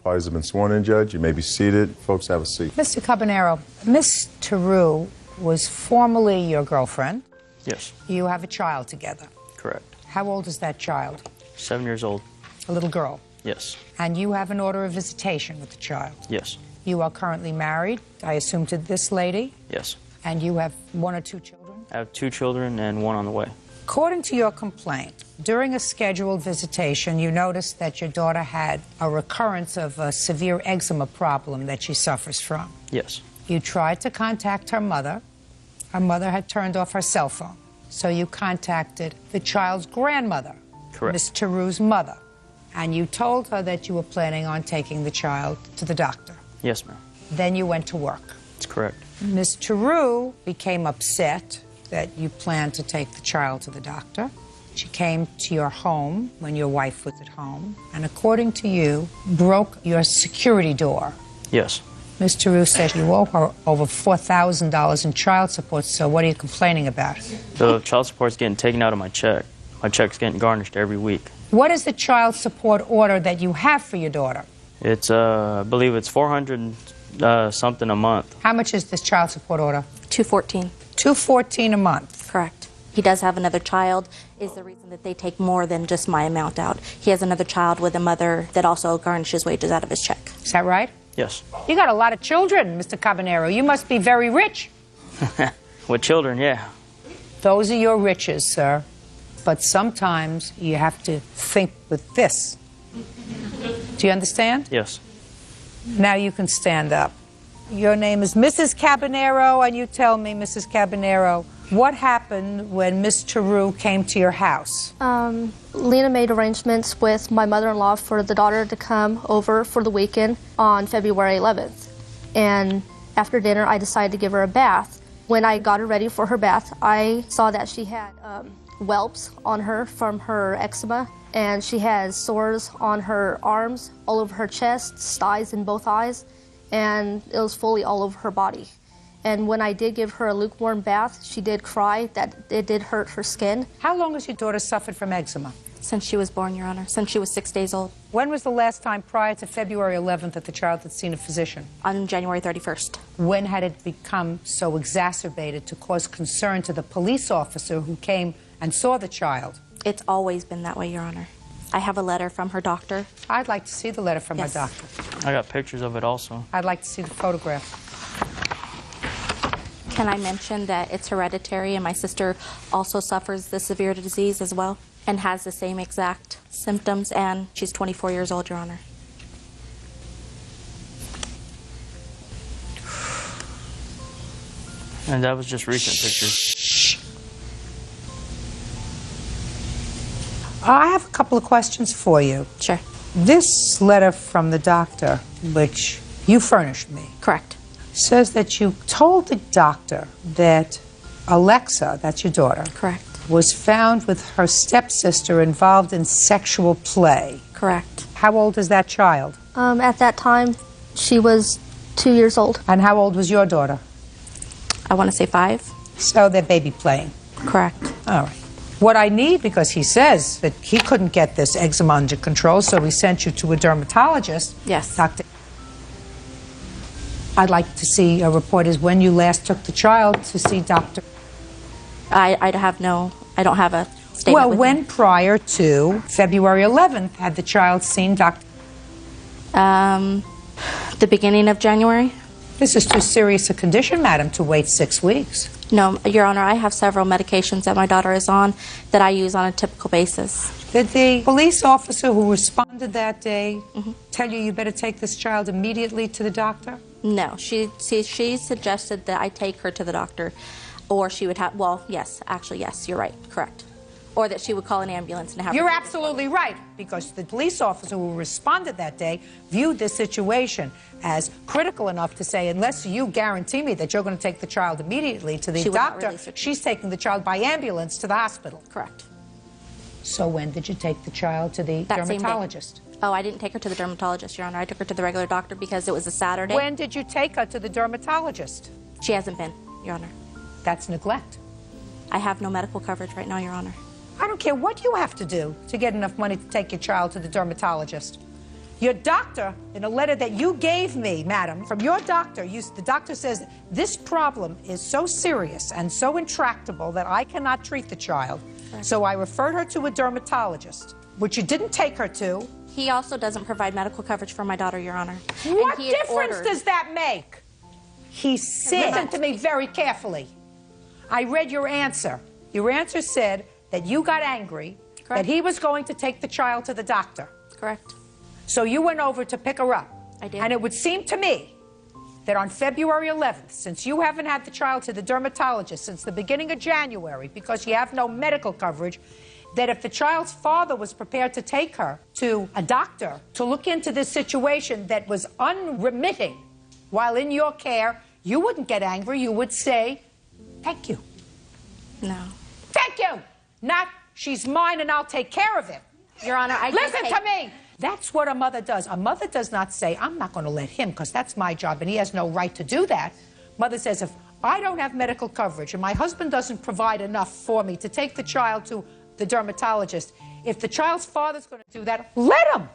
Parties have been sworn in, Judge. You may be seated. Folks, have a seat. Mr. Cabanero, Miss Teru was formerly your girlfriend. Yes. You have a child together. Correct. How old is that child? 7 years old. A little girl. Yes. And you have an order of visitation with the child. Yes. You are currently married, I assume, to this lady. Yes. And you have 1 or 2 children? I have 2 children and 1 on the way. According to your complaint, during a scheduled visitation, you noticed that your daughter had a recurrence of a severe eczema problem that she suffers from. Yes. You tried to contact her mother. Her mother had turned off her cell phone. So you contacted the child's grandmother, Correct. Miss Teru's mother, and you told her that you were planning on taking the child to the doctor. Yes, ma'am. Then you went to work. That's correct. Miss Teru became upset that you planned to take the child to the doctor. She came to your home when your wife was at home, and according to you, broke your security door. Yes. Ms. Teru said you owe her over $4,000 in child support, so what are you complaining about? The child support's getting taken out of my check. My check's getting garnished every week. What is the child support order that you have for your daughter? It's, I believe it's $400 something a month. How much is this child support order? $214. $214 a month. Correct. He does have another child, is the reason that they take more than just my amount out. He has another child with a mother that also garnishes wages out of his check. Is that right? Yes. You got a lot of children, Mr. Cabanero. You must be very rich. With children, yeah. Those are your riches, sir. But sometimes you have to think with this. Do you understand? Yes. Now you can stand up. Your name is Mrs. Cabanero, and you tell me, Mrs. Cabanero, what happened when Miss Teru came to your house? Lena made arrangements with my mother-in-law for the daughter to come over for the weekend on February 11th. And after dinner, I decided to give her a bath. When I got her ready for her bath, I saw that she had whelps on her from her eczema, and she has sores on her arms, all over her chest, thighs, and both eyes, and it was fully all over her body. And when I did give her a lukewarm bath, she did cry that it did hurt her skin. How long has your daughter suffered from eczema? Since she was born, Your Honor. Since she was 6 days old. When was the last time prior to February 11th that the child had seen a physician? On January 31st. When had it become so exacerbated to cause concern to the police officer who came and saw the child? It's always been that way, Your Honor. I have a letter from her doctor. I'd like to see the letter from Yes. her doctor. I got pictures of it also. I'd like to see the photograph. Can I mention that it's hereditary, and my sister also suffers the severe disease as well and has the same exact symptoms, and she's 24 years old, Your Honor. And that was just recent pictures. I have a couple of questions for you. Sure. This letter from the doctor, which you furnished me, Correct. says that you told the doctor that Alexa, that's your daughter, Correct. was found with her stepsister involved in sexual play. Correct. How old is that child? At that time, she was 2 years old. And how old was your daughter? I want to say 5. So they're baby playing. Correct. All right. What I need, because he says that he couldn't get this eczema under control, so he sent you to a dermatologist. Yes. Doctor, I'd like to see a report is when you last took the child to see Dr. I don't have a statement. Well, with when me. prior to February 11th had the child seen Dr. The beginning of January? This is too serious a condition, madam, to wait 6 weeks. No, Your Honor, I have several medications that my daughter is on that I use on a typical basis. Did the police officer who responded that day tell you better take this child immediately to the doctor? No, she suggested that I take her to the doctor, or she would have, well, yes, actually, yes, you're right, correct. Or that she would call an ambulance and have You're her. absolutely right, because the police officer who responded that day viewed this situation as critical enough to say, unless you guarantee me that you're going to take the child immediately to the She would not doctor, release her. she's taking the child by ambulance to the hospital. Correct. So when did you take the child to the That same day. dermatologist? Oh, I didn't take her to the dermatologist, Your Honor. I took her to the regular doctor because it was a Saturday. When did you take her to the dermatologist? She hasn't been, Your Honor. That's neglect. I have no medical coverage right now, Your Honor. I don't care what you have to do to get enough money to take your child to the dermatologist. Your doctor, in a letter that you gave me, madam, from your doctor, the doctor says, this problem is so serious and so intractable that I cannot treat the child. Right. So I referred her to a dermatologist, which you didn't take her to. He also doesn't provide medical coverage for my daughter, Your Honor. What difference does that make? He said, listen to me very carefully. I read your answer. Your answer said that you got angry, that he was going to take the child to the doctor. Correct. So you went over to pick her up. I did. And it would seem to me that on February 11th, since you haven't had the child to the dermatologist since the beginning of January because you have no medical coverage, that if the child's father was prepared to take her to a doctor to look into this situation that was unremitting while in your care, you wouldn't get angry. You would say, thank you. No. Thank you. Not, she's mine and I'll take care of it. Your Honor, Listen to me. That's what a mother does. A mother does not say, I'm not going to let him because that's my job and he has no right to do that. Mother says, if I don't have medical coverage and my husband doesn't provide enough for me to take the child to the dermatologist, if the child's father's going to do that, let him.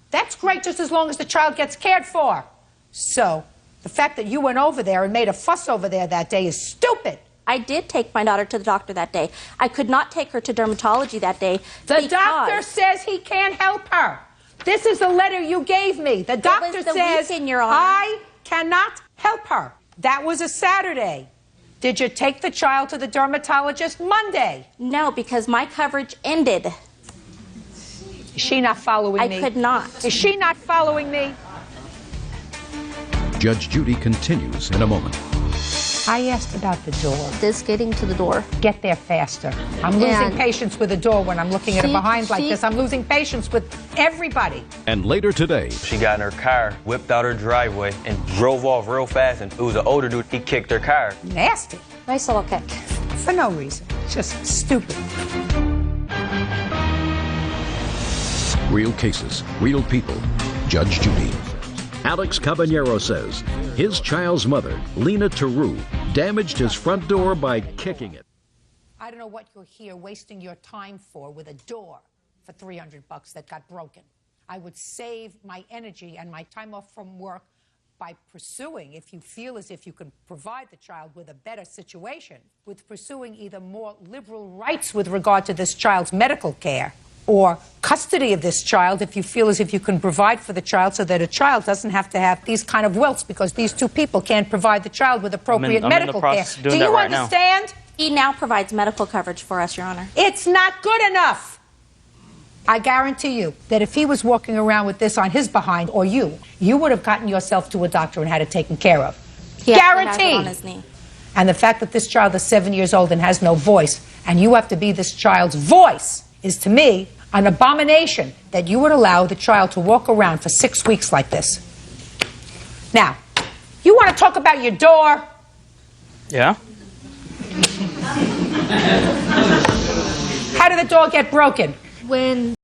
That's great just as long as the child gets cared for. So the fact that you went over there and made a fuss over there that day is stupid. I did take my daughter to the doctor that day. I could not take her to dermatology that day. The doctor says he can't help her. This is the letter you gave me. The doctor says, I cannot help her. That was a Saturday. Did you take the child to the dermatologist Monday? No, because my coverage ended. Is she not following me? I could not. Is she not following me? Judge Judy continues in a moment. I asked about the door. This getting to the door. Get there faster. I'm losing patience with the door when I'm looking at her behind like this. I'm losing patience with everybody. And later today, she got in her car, whipped out her driveway, and drove off real fast. And it was an older dude. He kicked her car. Nasty. Nice little kick. For no reason. Just stupid. real cases, real people. Judge Judy. Alex Caballero says his child's mother, Lena Taru, damaged his front door by kicking it. I don't know what you're here wasting your time for with a door for $300 that got broken. I would save my energy and my time off from work by pursuing, if you feel as if you can provide the child with a better situation, with pursuing either more liberal rights with regard to this child's medical care or custody of this child if you feel as if you can provide for the child so that a child doesn't have to have these kind of welts because these two people can't provide the child with appropriate medical care. Do you understand? He now provides medical coverage for us, Your Honor. It's not good enough. I guarantee you that if he was walking around with this on his behind, or you would have gotten yourself to a doctor and had it taken care of. Guaranteed. He has it on his knee. And the fact that this child is 7 years old and has no voice, and you have to be this child's voice, is to me an abomination that you would allow the child to walk around for 6 weeks like this. Now, you want to talk about your door? Yeah? How did the door get broken? When